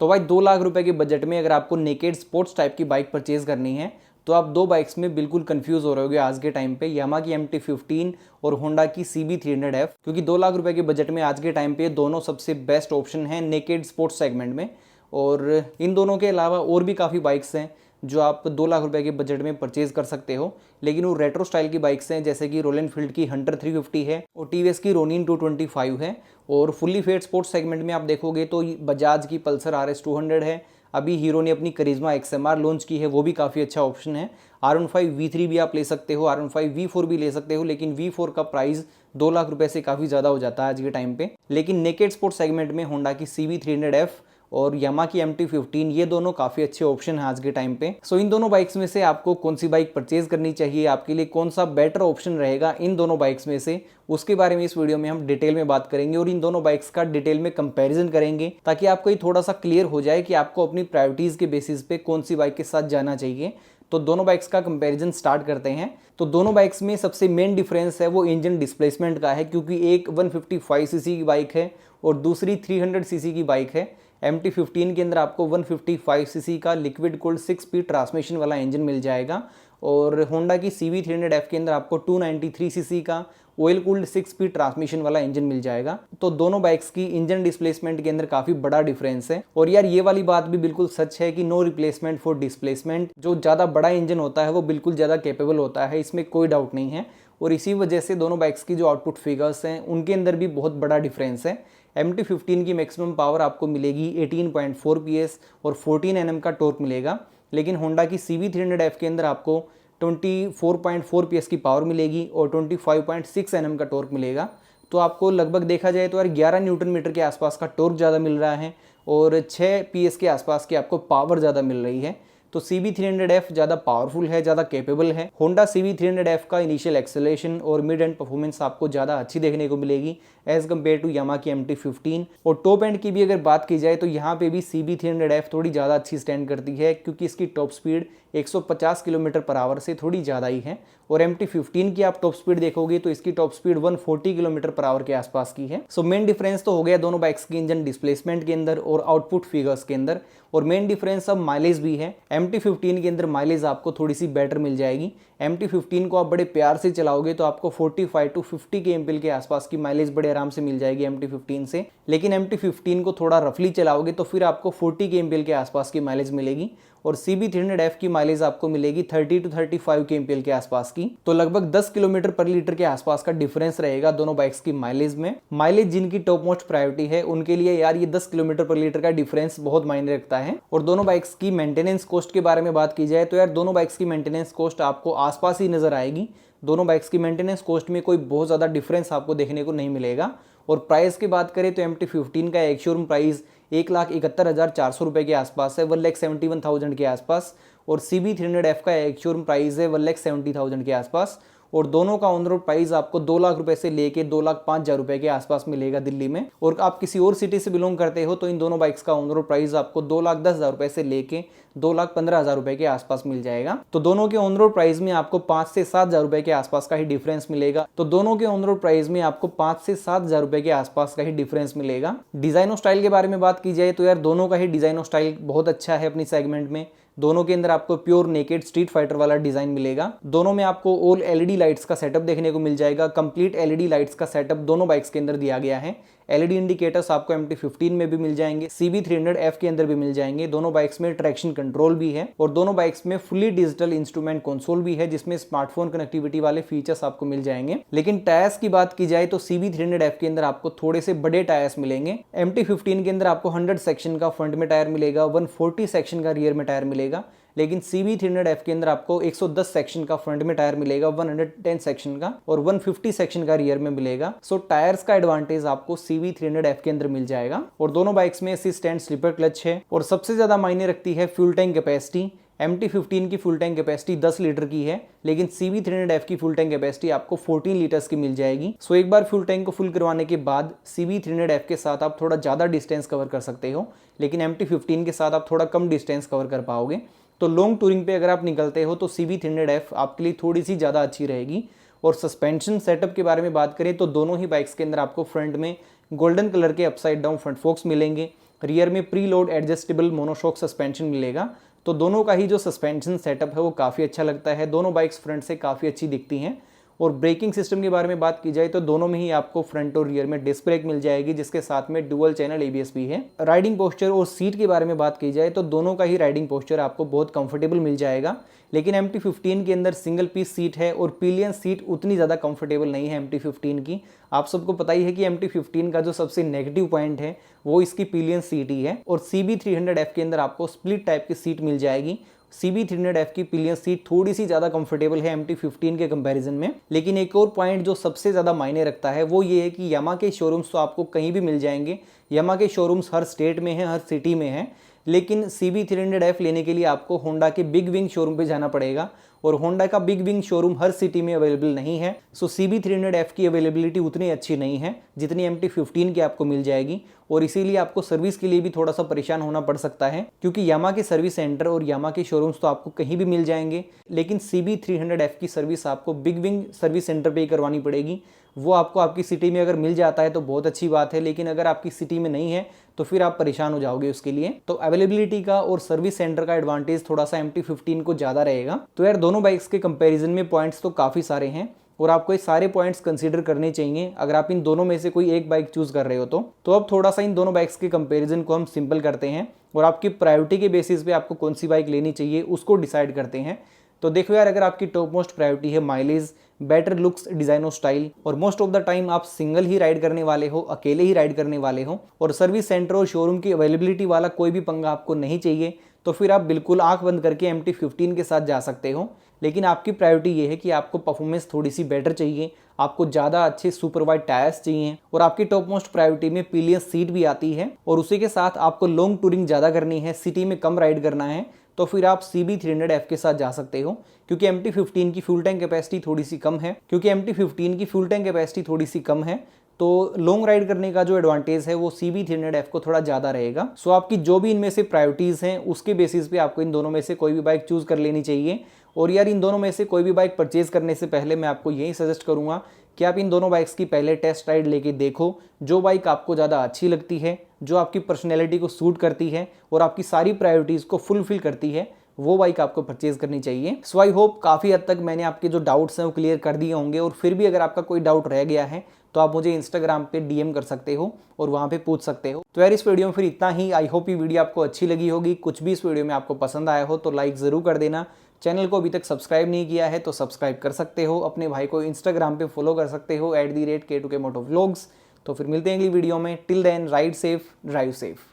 तो भाई 2 लाख रुपए के बजट में अगर आपको नेकेड स्पोर्ट्स टाइप की बाइक परचेज करनी है तो आप दो बाइक्स में बिल्कुल कंफ्यूज हो रहे होगे आज के टाइम पे, यामा की MT-15 और होंडा की CB300F, क्योंकि 2 लाख रुपए के बजट में आज के टाइम पे दोनों सबसे बेस्ट ऑप्शन हैं नेकेड स्पोर्ट्स सेगमेंट में। और इन दोनों के अलावा और भी काफ़ी बाइक्स हैं जो आप 2 लाख रुपए के बजट में परचेज कर सकते हो, लेकिन वो रेट्रो स्टाइल की बाइक्स हैं, जैसे कि रॉयल एनफील्ड की हंटर 350 है और TVS की रोनिन 225 है। और फुल्ली फेट स्पोर्ट्स सेगमेंट में आप देखोगे तो बजाज की पल्सर RS 200 है। अभी हीरो ने अपनी करिश्मा XMR लॉन्च की है, वो भी काफ़ी अच्छा ऑप्शन है। R15 V3 भी आप ले सकते हो, R15 V4 भी ले सकते हो, लेकिन V4 का प्राइस 2 लाख रुपए से काफ़ी ज़्यादा हो जाता है आज के टाइम पे। लेकिन नेकेड स्पोर्ट्स सेगमेंट में होंडा की CB300F और यामा की MT-15 ये दोनों काफ़ी अच्छे ऑप्शन हैं आज के टाइम पे। सो इन दोनों बाइक्स में से आपको कौन सी बाइक परचेज करनी चाहिए, आपके लिए कौन सा बेटर ऑप्शन रहेगा इन दोनों बाइक्स में से, उसके बारे में इस वीडियो में हम डिटेल में बात करेंगे और इन दोनों बाइक्स का डिटेल में कंपैरिजन करेंगे, ताकि आपको ये थोड़ा सा क्लियर हो जाए कि आपको अपनी प्रायोरिटीज़ के बेसिस पे कौन सी बाइक के साथ जाना चाहिए। तो दोनों बाइक्स का कंपैरिजन स्टार्ट करते हैं। तो दोनों बाइक्स में सबसे मेन डिफरेंस है वो इंजन डिस्प्लेसमेंट का है, क्योंकि एक 155 सीसी की बाइक है और दूसरी 300 सीसी की बाइक है। MT-15 के अंदर आपको 155 सीसी का लिक्विड कूल्ड 6 स्पीड ट्रांसमिशन वाला इंजन मिल जाएगा और होंडा की CB300F के अंदर आपको 293 सीसी का ऑयल कूल्ड 6 स्पीड ट्रांसमिशन वाला इंजन मिल जाएगा। तो दोनों बाइक्स की इंजन डिस्प्लेसमेंट के अंदर काफ़ी बड़ा डिफरेंस है। और यार ये वाली बात भी बिल्कुल सच है कि नो रिप्लेसमेंट फॉर डिस्प्लेसमेंट, जो ज़्यादा बड़ा इंजन होता है वो बिल्कुल ज़्यादा कैपेबल होता है, इसमें कोई डाउट नहीं है। और इसी वजह से दोनों बाइक्स की जो आउटपुट फिगर्स हैं उनके अंदर भी बहुत बड़ा डिफरेंस है। MT-15 की मैक्सिमम पावर आपको मिलेगी 18.4 PS और 14 Nm का टॉर्क मिलेगा, लेकिन होंडा की CB300F के अंदर आपको 24.4 PS की पावर मिलेगी और 25.6 Nm का टॉर्क मिलेगा। तो आपको लगभग देखा जाए तो यार 11 न्यूटन मीटर के आसपास का टॉर्क ज़्यादा मिल रहा है और 6 PS के आसपास की आपको पावर ज़्यादा मिल रही है। तो CB300F ज़्यादा पावरफुल है, ज़्यादा कैपेबल है। होंडा CB300F का इनिशियल एक्सेलरेशन और मिड एंड परफॉर्मेंस आपको ज़्यादा अच्छी देखने को मिलेगी एज़ कम्पेयर टू यामा की MT-15। और टॉप एंड की भी अगर बात की जाए तो यहाँ पे भी CB300F थोड़ी ज़्यादा अच्छी स्टैंड करती है, क्योंकि इसकी top speed 150 kilometre per hour से थोड़ी ज़्यादा ही है। और MT-15 की आप टॉप स्पीड देखोगे तो इसकी top speed 140 kilometre per hour के आसपास की है। सो मेन डिफरेंस तो हो गया दोनों बाइक्स की इंजन डिस्प्लेसमेंट के अंदर और आउटपुट फिगर्स के अंदर। और मेन डिफरेंस अब माइलेज भी है। MT-15 के अंदर माइलेज आपको थोड़ी सी बेटर मिल जाएगी। MT-15 को आप बड़े प्यार से चलाओगे तो आपको 45 to 50 kmpl के आसपास की माइलेज बड़े आराम से मिल जाएगी MT-15 से। लेकिन MT-15 को थोड़ा रफली चलाओगे तो फिर आपको 40 kmpl के आसपास की माइलेज मिलेगी और CB300F की माइलेज आपको मिलेगी 30 to 35 kmpl के आसपास की। तो लगभग 10 किलोमीटर पर लीटर के आसपास का डिफरेंस रहेगा दोनों बाइक्स की माइलेज में। माइलेज जिनकी टॉप मोस्ट प्रायोरिटी है उनके लिए यार ये 10 किलोमीटर पर लीटर का डिफरेंस बहुत मायने रखता है। और दोनों बाइक्स की मेंटेनेंस कॉस्ट के बारे में बात की जाए तो यार दोनों बाइक्स की मेंटेनेंस कॉस्ट आपको आसपास ही नजर आएगी। दोनों बाइक्स की मेंटेनेंस कॉस्ट में कोई बहुत ज़्यादा डिफरेंस आपको देखने को नहीं मिलेगा। और प्राइस की बात करें तो MT-15 का एक शोरूम प्राइस 1,71,400 रुपये के आसपास है, 1,71,000 के आसपास। और CB300F का एक शोरूम प्राइस है 1,70,000 के आसपास। और दोनों का ऑन रोड प्राइस आपको 2 लाख रुपए से लेके 2,05,000 रुपए के आसपास मिलेगा दिल्ली में। और आप किसी और सिटी से बिलोंग करते हो तो इन दोनों बाइक्स का ऑन रोड प्राइस आपको 2,10,000 रुपए से लेके 2,15,000 रुपए के आसपास मिल जाएगा। तो दोनों के ऑन रोड प्राइस में आपको 5 से 7,000 रुपए के आसपास का ही डिफरेंस मिलेगा। तो दोनों के ऑन रोड प्राइस में आपको 5 से 7,000 रुपए के आसपास का ही डिफरेंस मिलेगा। डिजाइन और स्टाइल के बारे में बात की जाए तो यार दोनों का ही डिजाइन और स्टाइल बहुत अच्छा है अपनी सेगमेंट में। दोनों के अंदर आपको प्योर नेकेड स्ट्रीट फाइटर वाला डिजाइन मिलेगा। दोनों में आपको ऑल LED लाइट्स का सेटअप देखने को मिल जाएगा। कंप्लीट LED लाइट्स का सेटअप दोनों बाइक्स के अंदर दिया गया है। LED इंडिकेटर्स आपको MT-15 में भी मिल जाएंगे, CB300F के अंदर भी मिल जाएंगे। दोनों बाइक्स में ट्रैक्शन कंट्रोल भी है और दोनों बाइक्स में फुली डिजिटल इंस्ट्रूमेंट कंसोल भी है, जिसमें स्मार्टफोन कनेक्टिविटी वाले फीचर्स आपको मिल जाएंगे। लेकिन टायर्स की बात की जाए तो CB300F के अंदर आपको थोड़े से बड़े टायर्स मिलेंगे। MT-15 के अंदर आपको 100 सेक्शन का फ्रंट में टायर मिलेगा, 140 सेक्शन का रियर में टायर मिलेगा। लेकिन CB300F के अंदर आपको 110 सेक्शन का फ्रंट में टायर मिलेगा, 110 सेक्शन का और 150 सेक्शन का रियर में मिलेगा। सो टायर्स का एडवांटेज आपको CB300F के अंदर मिल जाएगा। और दोनों बाइक्स में असिस्ट एंड स्लीपर क्लच है। और सबसे ज्यादा मायने रखती है फ्यूल टैंक कैपेसिटी। MT-15 की फुल टैंक कैपेसिटी 10 लीटर की है, लेकिन CB300F की फुल टैंक कैपेसिटी आपको 14 लीटर्स की मिल जाएगी। सो एक बार फ्यूल टैंक को फुल करवाने के बाद CB300F के साथ आप थोड़ा ज़्यादा डिस्टेंस कवर कर सकते हो, लेकिन MT-15 के साथ आप थोड़ा कम डिस्टेंस कवर कर पाओगे। तो लॉन्ग टूरिंग पे अगर आप निकलते हो तो CB300F आपके लिए थोड़ी सी ज़्यादा अच्छी रहेगी। और सस्पेंशन सेटअप के बारे में बात करें तो दोनों ही बाइक्स के अंदर आपको फ्रंट में गोल्डन कलर के अपसाइड डाउन फ्रंट फोक्स मिलेंगे। रियर में pre load adjustable monoshock suspension मिलेगा। तो दोनों का ही जो सस्पेंशन सेटअप है वो काफ़ी अच्छा लगता है। दोनों बाइक्स फ्रंट से काफ़ी अच्छी दिखती हैं। और ब्रेकिंग सिस्टम के बारे में बात की जाए तो दोनों में ही आपको फ्रंट और रियर में डिस्क ब्रेक मिल जाएगी, जिसके साथ में डुअल चैनल ABS भी है। राइडिंग पोस्चर और सीट के बारे में बात की जाए तो दोनों का ही राइडिंग पोस्चर आपको बहुत कंफर्टेबल मिल जाएगा। लेकिन MT-15 के अंदर सिंगल पीस सीट है और पिलियन सीट उतनी ज़्यादा कंफर्टेबल नहीं है MT-15 की। आप सबको पता ही है कि MT-15 का जो सबसे नेगेटिव पॉइंट है वो इसकी पिलियन सीट ही है। और CB300F के अंदर आपको स्प्लिट टाइप की सीट मिल जाएगी। CB300F की पिलियन सीट थोड़ी सी ज़्यादा कंफर्टेबल है MT-15 के कंपैरिजन में। लेकिन एक और पॉइंट जो सबसे ज़्यादा मायने रखता है वो ये है कि यामा के शोरूम्स तो आपको कहीं भी मिल जाएंगे। यामा के शोरूम्स हर स्टेट में हैं, हर सिटी में हैं। लेकिन CB300F लेने के लिए आपको होंडा के बिग विंग शोरूम पे जाना पड़ेगा और होंडा का बिग विंग शोरूम हर सिटी में अवेलेबल नहीं है। सो CB300F की अवेलेबिलिटी उतनी अच्छी नहीं है जितनी MT-15 की आपको मिल जाएगी। और इसीलिए आपको सर्विस के लिए भी थोड़ा सा परेशान होना पड़ सकता है, क्योंकि यामा के सर्विस सेंटर और यामा के शोरूम्स तो आपको कहीं भी मिल जाएंगे। लेकिन CB300F की सर्विस आपको बिग विंग सर्विस सेंटर पे ही करवानी पड़ेगी। वो आपको आपकी सिटी में अगर मिल जाता है तो बहुत अच्छी बात है, लेकिन अगर आपकी सिटी में नहीं है तो फिर आप परेशान हो जाओगे उसके लिए। तो अवेलेबिलिटी का और सर्विस सेंटर का एडवांटेज थोड़ा सा MT-15 को ज़्यादा रहेगा। तो यार दोनों बाइक्स के कंपैरिजन में पॉइंट्स तो काफ़ी सारे हैं और आपको ये सारे पॉइंट्स कंसीडर करने चाहिए अगर आप इन दोनों में से कोई एक बाइक चूज कर रहे हो तो अब थोड़ा सा इन दोनों बाइक्स के कंपैरिजन को हम सिंपल करते हैं और आपकी प्रायोरिटी के बेसिस पे आपको कौन सी बाइक लेनी चाहिए उसको डिसाइड करते हैं। तो देखो यार, अगर आपकी टॉप मोस्ट प्रायोरिटी है माइलेज, बेटर लुक्स, डिजाइन और स्टाइल, और मोस्ट ऑफ द टाइम आप सिंगल ही राइड करने वाले हो, अकेले ही राइड करने वाले हो, और सर्विस सेंटर और शोरूम की अवेलेबिलिटी वाला कोई भी पंगा आपको नहीं चाहिए, तो फिर आप बिल्कुल आंख बंद करके MT-15 के साथ जा सकते हो। लेकिन आपकी प्रायोरिटी ये है कि आपको परफॉर्मेंस थोड़ी सी बेटर चाहिए, आपको ज़्यादा अच्छे सुपर वाइड टायर्स चाहिए, और आपकी टॉप मोस्ट प्रायोरिटी में पिलियन सीट भी आती है, और उसी के साथ आपको लॉन्ग टूरिंग ज़्यादा करनी है, सिटी में कम राइड करना है, तो फिर आप CB300F के साथ जा सकते हो। क्योंकि MT-15 की फ्यूल टैंक कैपेसिटी थोड़ी सी कम है, तो लॉन्ग राइड करने का जो एडवांटेज है वो CB300F को थोड़ा ज़्यादा रहेगा। सो आपकी जो भी इनमें से प्रायोरिटीज़ हैं उसके बेसिस पे आपको इन दोनों में से कोई भी बाइक चूज़ कर लेनी चाहिए। और यार, इन दोनों में से कोई भी बाइक परचेज करने से पहले मैं आपको यही सजेस्ट करूँगा कि आप इन दोनों बाइक्स की पहले टेस्ट राइड लेके देखो। जो बाइक आपको ज़्यादा अच्छी लगती है, जो आपकी पर्सनैलिटी को सूट करती है और आपकी सारी प्रायोरिटीज़ को फुलफिल करती है, वो बाइक आपको परचेज करनी चाहिए। सो आई होप काफ़ी हद तक मैंने आपके जो डाउट्स हैं वो क्लियर कर दिए होंगे, और फिर भी अगर आपका कोई डाउट रह गया है तो आप मुझे इंस्टाग्राम पे DM कर सकते हो और वहाँ पे पूछ सकते हो। तो यार, इस वीडियो में फिर इतना ही। आई होप ये वीडियो आपको अच्छी लगी होगी। कुछ भी इस वीडियो में आपको पसंद आया हो तो लाइक ज़रूर कर देना। चैनल को अभी तक सब्सक्राइब नहीं किया है तो सब्सक्राइब कर सकते हो। अपने भाई को इंस्टाग्राम पे फॉलो कर सकते हो @K2K Motovlogs। तो फिर मिलते हैं अगली वीडियो में। Till then, ride safe, drive safe.